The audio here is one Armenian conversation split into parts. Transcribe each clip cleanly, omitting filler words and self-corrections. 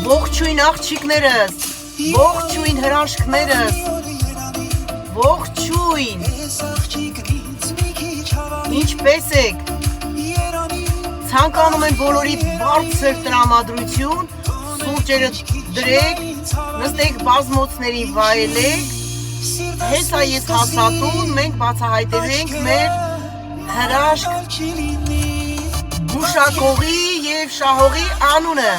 Ողջույն աղջիկներս, ողջույն հրաշքներս, ողջույն, ինչպես եք, ցանկանում եմ բոլորի բարձր տրամադրություն, սուրճերը դրեք, նստեք բազմոցների վայելեք, հեսա ես հասատուն, մենք բացահայտելու ենք մեր հրաշք գուշակողի և շահողի անունը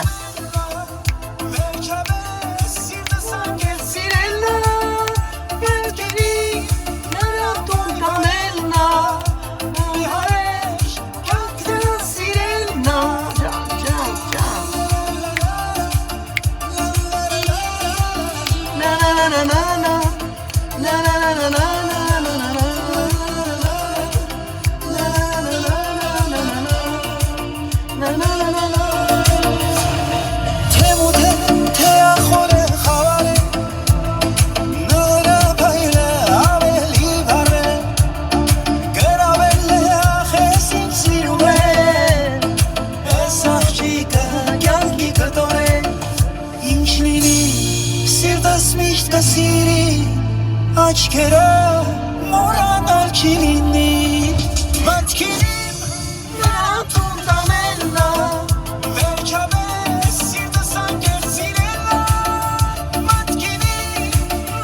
աչքերը մոռանալ չի լինի մտքերիմ նրան տուն տանելն է վերջապես սիրտս անկեղծ սիրելն է մտքերիմ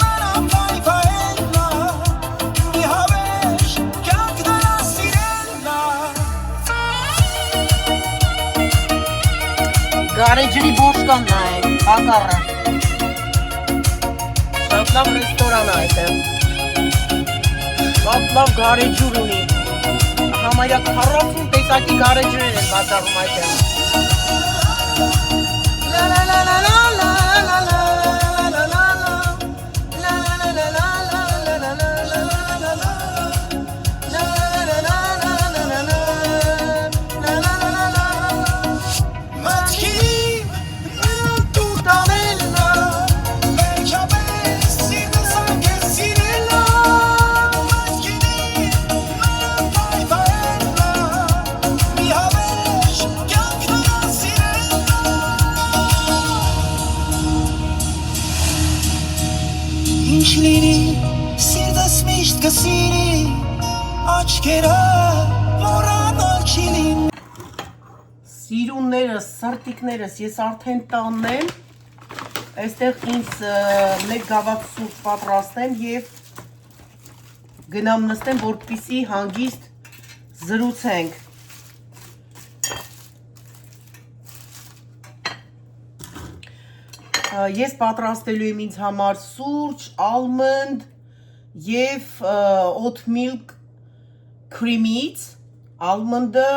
նրան փայփայելն է մի հավերժ կյանք նրան սիրելն է Գարեջրի բոշկան նայեք, հակառը լավ ռեստորան այդեմ, լավ գարեջուր ունի, համարյա 40 տեսակի գարեջրեր են բացառում այդեմ Սիրուններս, սրտիկներս, ես արդեն տանն եմ, այստեղ ինձ մեկ գավաթ սուրճ պատրաստեմ և գնամ նստեմ, որպեսզի հանգիստ զրուցենք։ Ես պատրաստելու եմ ինձ համար սուրճ, ալմոնդ և oat milk cream-ից, ալմոնդը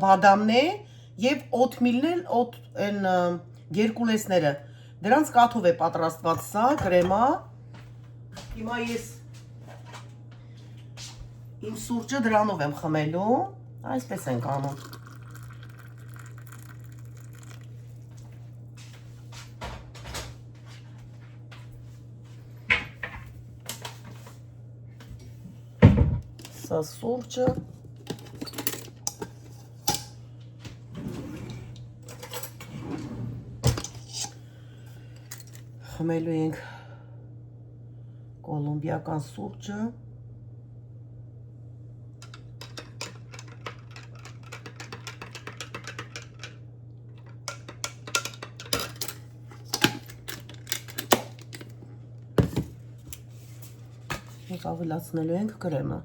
բադամն է և oat milk-ն են գերկուլեսները, դրանց կաթով է պատրաստված սա, կրեմա, հիմա ես իմ սուրճը դրանով եմ խմելու, այսպես ենք անում։ Սա սուրճը խմելու ենք կոլումբիական սուրճը մենք ավելացնելու ենք կրեմը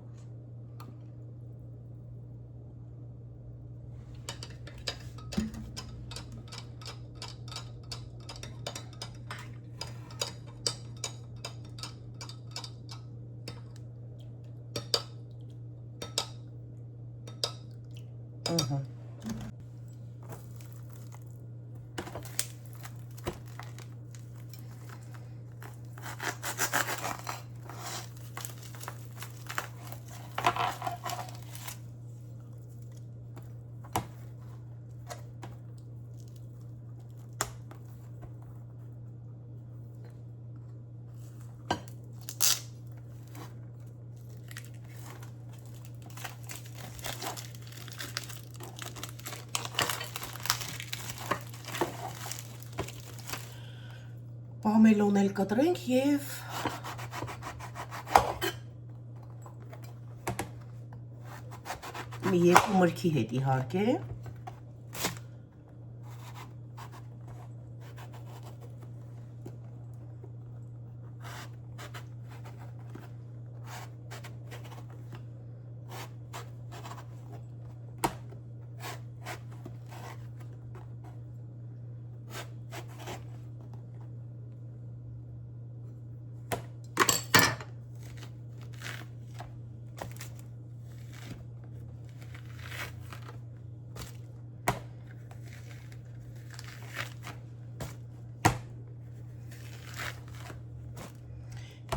պամելոն էլ կտրենք և մի երկու մրգի հետ իհարկե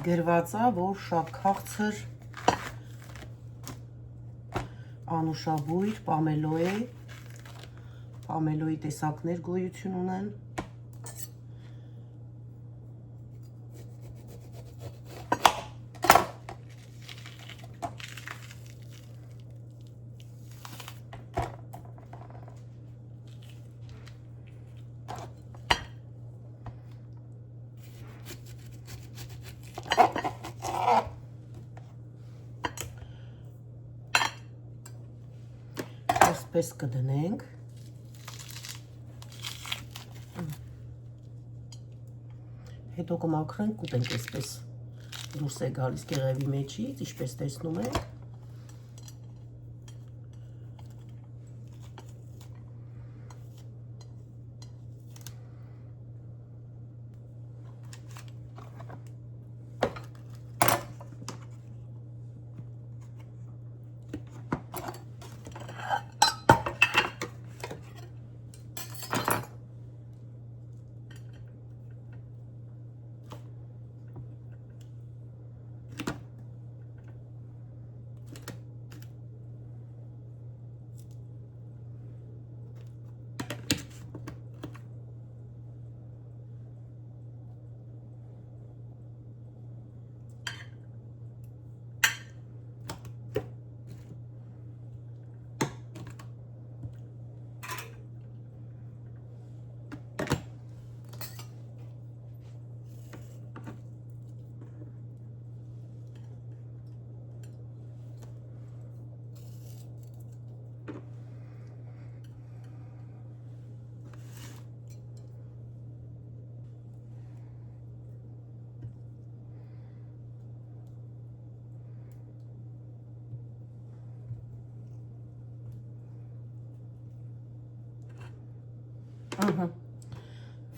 գրվածա, որ շատ քաղցր անուշաբույր պամելո է, պամելոյի տեսակներ գոյություն ունեն, այսպես կդնենք, հետո կմաքրենք, կուտենք այսպես դուրս է գալիս կեղևի մեջից, ինչպես տեսնում եք,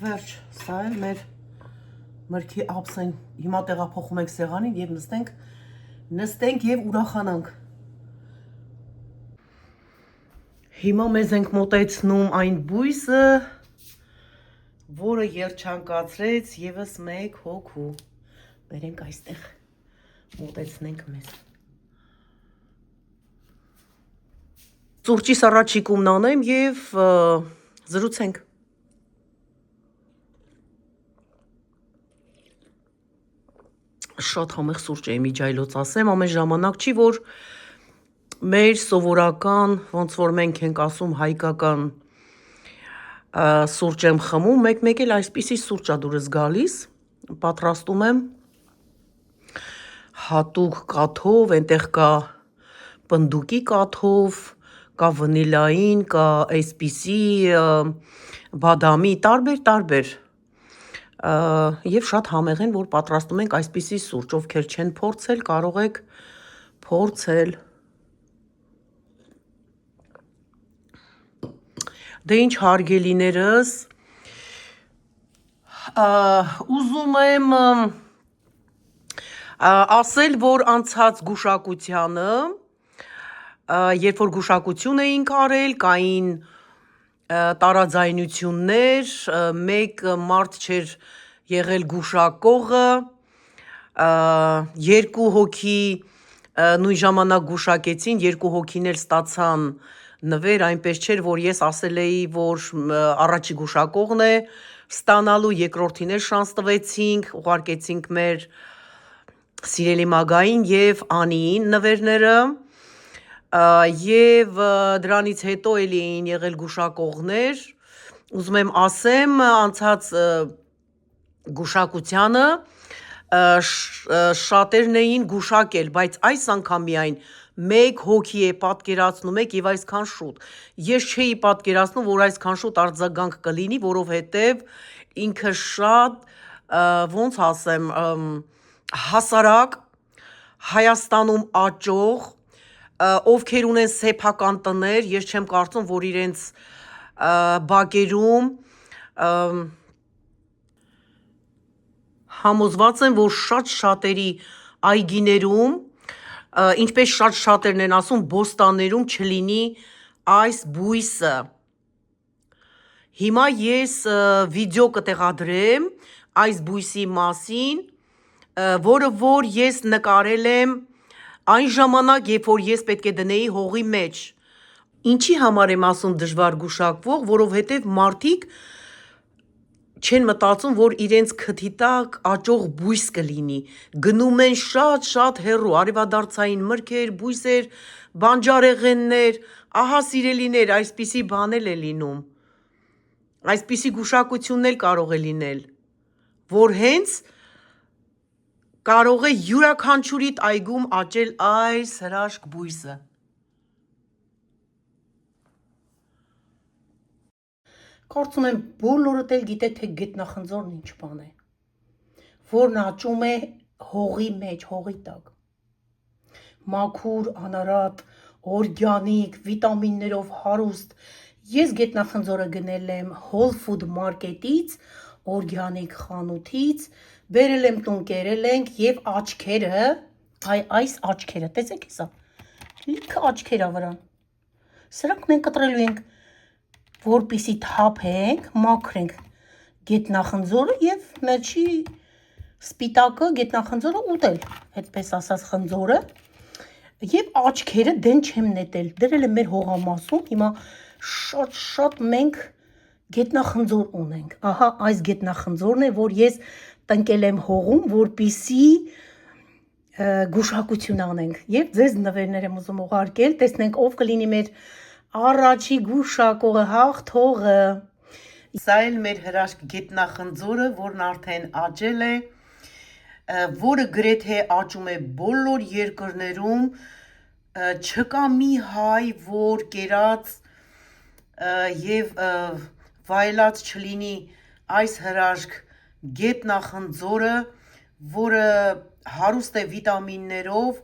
վերջ, սա էլ մեր մրգի ափսեն, հիմա տեղափոխում ենք սեղանին և նստենք և ուրախանանք։ Հիմա մեզ ենք մոտեցնում այն բույսը, որը երջանկացրեց ևս մեկ հոգու։ Բերենք այստեղ, մոտեցնենք մեզ։ Սուրճի սառաչիկումն անեմ և զրուցենք։ Շատ համեղ սուրճ էի միջայլոց ասեմ, ամեն ժամանակ չի, որ մեր սովորական, ոնց որ մենք ենք ասում հայկական սուրճ եմ խմում, մեկ էլ այսպիսի սուրճ ա դուրս գալիս, պատրաստում եմ հատուկ կաթով, այնտեղ կա պնդուկի կաթով, կա վանիլային, կա այսպիսի բադամի, տարբեր և շատ համեղ են, որ պատրաստում ենք այսպիսի սուրճ, ովքեր չեն փորձել, կարող եք փորձել։ Դե ինչ հարգելիներս, ուզում եմ ասել, որ անցած գուշակությանը, երբ որ գուշակություն էինք արել, կային տարաձայնություններ, մեկ մարդ չէր եղել գուշակողը, երկու հոգի նույն ժամանակ գուշակեցին, երկու հոգին էլ ստացան նվեր, այնպես չէր, որ ես ասել էի, որ առաջի գուշակողն է ստանալու, երկրորդին էլ շանս տվեցինք, ուղարկեցինք մեր սիրելի մագային և Անիին նվերները, և դրանից հետո էլի էին եղել գուշակողներ, ուզում եմ ասեմ, անցած գուշակությանը շատերն էին գուշակել, բայց այս անգամ միայն մեկ հոգի է պատկերացնում եք եւ այսքան շուտ։ Ես չէի պատկերացնում, որ այսքան շուտ արձագանք կլինի, որովհետեւ ինքը շատ ոնց ասեմ, հասարակ Հայաստանում աճող, ովքեր ունեն սեփական տներ, ես չեմ կարծում, որ իրենց բակերում համոզված եմ, որ շատ շատերի այգիներում, ինչպես շատ շատերն են ասում, բոստաններում չլինի այս բույսը։ Հիմա ես վիդեո կտեղադրեմ այս բույսի մասին, որը որ ես նկարել եմ այն ժամանակ, երբ որ ես պետք է դնեի հողի մեջ։ Ինչի համար եմ ասում դժվար գուշակվող, որովհետև մարդիկ չեն մտածում, որ իրենց քթի տակ աճող բույս կլինի, գնում են շատ հեռու, արևադարձային մրգեր, բույսեր, բանջարեղեններ, ահա սիրելիներ, այսպիսի բան էլ է լինում, այսպիսի գուշակությունն էլ կարող է լինել, որ հենց կարող է յուրաքանչյուրիդ այգում աճել այս հրաշք բույսը։ Կարծում եմ բոլորդ էլ գիտեք, թե գետնախնձորն ինչ բան է, որն աճում է հողի մեջ, հողի տակ։ Մաքուր, անարատ, օրգանիկ, վիտամիններով հարուստ։ Ես գետնախնձորը գնել եմ Whole Food Market-ից, օրգանիկ խանութից, բերել եմ տուն, կերել ենք եւ աչքերը, այս աչքերը, տեսեք հեսա, լիքը աչքեր ա վրան։ Սրանք մենք կտրելու ենք, որպիսի թափենք, մաքրենք գետնախնձորը եւ մեջի սպիտակը գետնախնձորը ուտել, այդպես ասած խնձորը, եւ աչքերը դեն չեմ նետել, դրել եմ մեր հողամասում, հիմա շատ մենք գետնախնձոր ունենք։ Ահա այս գետնախնձորն է, որ ես տնկել եմ հողում, որպիսի գուշակություն անենք եւ ձեզ նվերներ եմ ուզում ուղարկել, տեսնենք ով կլինի մեր առաջի գուշակողը, հաղթողը։ Սա էլ մեր հրաշք գետնախնձորը, որն արդեն աճել է, որը գրեթե աճում է բոլոր երկրներում, չկա մի հայ, որ կերած եւ վայելած չլինի այս հրաշք գետնախնձորը, որը հարուստ է վիտամիններով,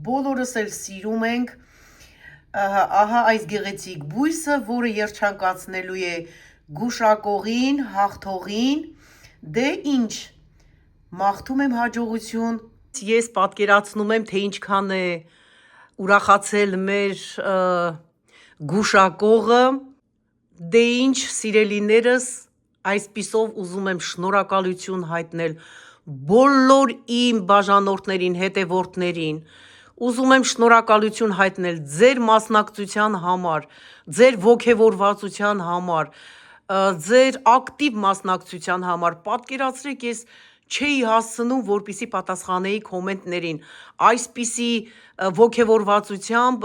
բոլորս էլ սիրում ենք։ Ահա այս գեղեցիկ բույսը, որը երջանկացնելու է գուշակողին, հաղթողին, դե ինչ, մաղթում եմ հաջողություն։ Ես պատկերացնում եմ, թե ինչքան է ուրախացել մեր գուշակողը, դե ինչ սիրելիներս, այսպիսով ուզում եմ շնորհակալություն հայտնել բոլոր իմ բաժանորդներին, հետևորդներին, ուզում եմ շնորհակալություն հայտնել ձեր մասնակցության համար, ձեր ոգևորվածության համար, ձեր ակտիվ մասնակցության համար, պատկերացրեք ես չէի հասցնում, որպիսի պատասխանեի կոմենտներին, այսպիսի ոգևորվածությամբ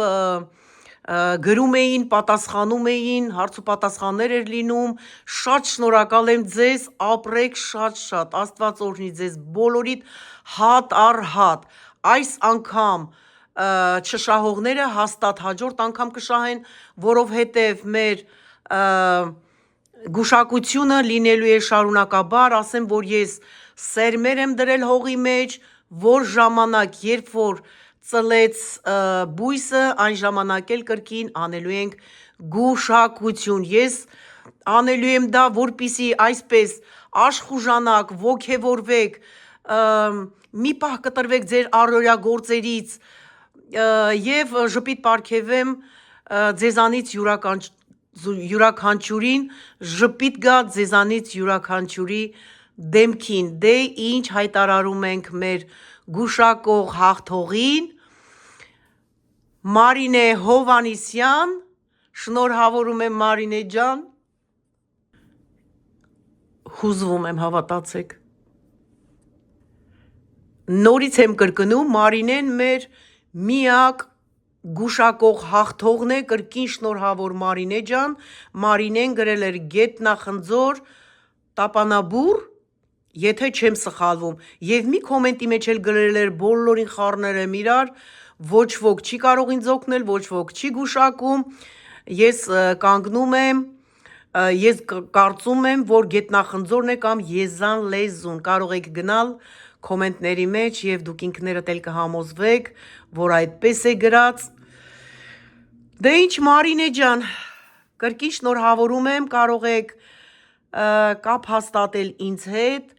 գրում էին, պատասխանում էին, հարց ու պատասխաններ էր լինում, շատ շնորհակալ եմ ձեզ, ապրեք շատ, Աստված օրհնի ձեզ բոլորիդ հատ առ հատ, այս անգամ չշահողները հաստատ հաջորդ անգամ կշահեն, որովհետև մեր գուշակությունը լինելու է շարունակաբար, ասեմ, որ ես սերմեր եմ դրել հողի մեջ, որ ժամանակ, երբ որ ծլեց բույսը, այն ժամանակ էլ կրկին անելու ենք գուշակություն, ես անելու եմ դա, որպիսի այսպես աշխուժանակ, ոգևորվեք, մի պահ կտրվեք ձեր առօրյա գործերից եւ ժպիտ պարգևեմ ձեզանից յուրաքանչյուրին, ժպիտ գա ձեզանից յուրաքանչյուրի դեմքին, դե ինչ հայտարարում ենք մեր գուշակող հաղթողին, Մարինե Հովանիսյան, շնորհավորում եմ Մարինե ջան, հուզվում եմ, հավատացեք, նորից եմ կրկնում, Մարինեն մեր միակ գուշակող հաղթողն է, կրկին շնորհավոր Մարինե ջան, Մարինեն գրել էր գետնախնձոր, տապանաբուր եթե չեմ սխալվում, եւ մի կոմենտի մեջ էլ գրել էր բոլորին խառնել եմ իրար, ոչ ոք չի կարող ինձ օգնել, ոչ ոք չի գուշակում, ես կանգնում եմ, ես կարծում եմ, որ գետնախնձորն է կամ եզան լեզուն, կարող եք գնալ կոմենտների մեջ եւ դուք ինքներդ էլ կհամոզվեք, որ այդպես է գրած։ Դե ինչ Մարինե ջան, կրկին շնորհավորում եմ, կարող եք կապ հաստատել ինձ հետ,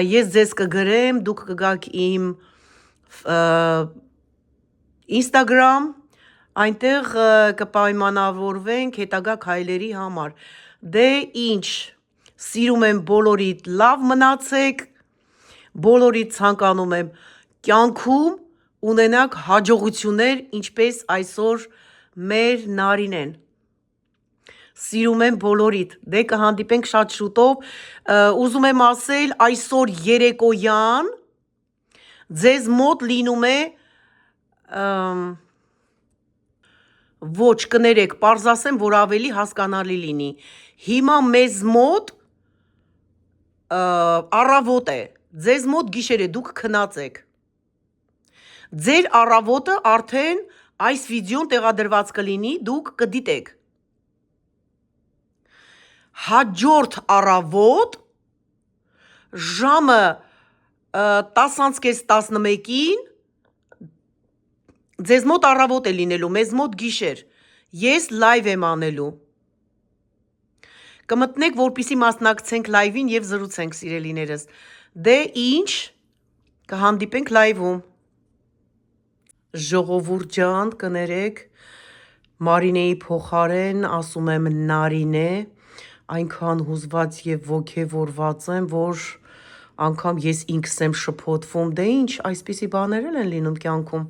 ես ձեզ կգրեմ, դուք կգաք իմ Instagram, այնտեղ կպայմանավորվենք հետագա քայլերի համար։ Դե ինչ, սիրում եմ բոլորիդ, լավ մնացեք, բոլորիդ ցանկանում եմ կյանքում ունենաք հաջողություններ, ինչպես այսօր մեր Նարինեն։ Սիրում եմ բոլորիդ, դե կհանդիպենք շատ շուտով, ուզում եմ ասել, այսօր երեկոյան ձեզ մոտ լինում է, ոչ կներեք, պարզ ասեմ, որ ավելի հասկանալի լինի, հիմա մեզ մոտ առավոտ է, ձեզ մոտ գիշեր է, դուք քնած եք, ձեր առավոտը արդեն այս վիդեոն տեղադրված կլինի, դուք կդիտեք, հաջորդ առավոտ ժամը 10:11-ին ձեզ մոտ առավոտ է լինելու, մեզ մոտ գիշեր, ես լայվ եմ անելու, կմտնեք, որպեսզի մասնակցենք լայվին եւ զրուցենք սիրելիներս, դե ինչ, կհանդիպենք լայվում, ժողովուրդ ջան, կներեք, Մարինեի փոխարեն ասում եմ Նարինե, այնքան հուզված եւ ոգևորված եմ, որ անգամ ես ինքս եմ շփոթվում, դե ինչ, այսպիսի բաներ են լինում կյանքում։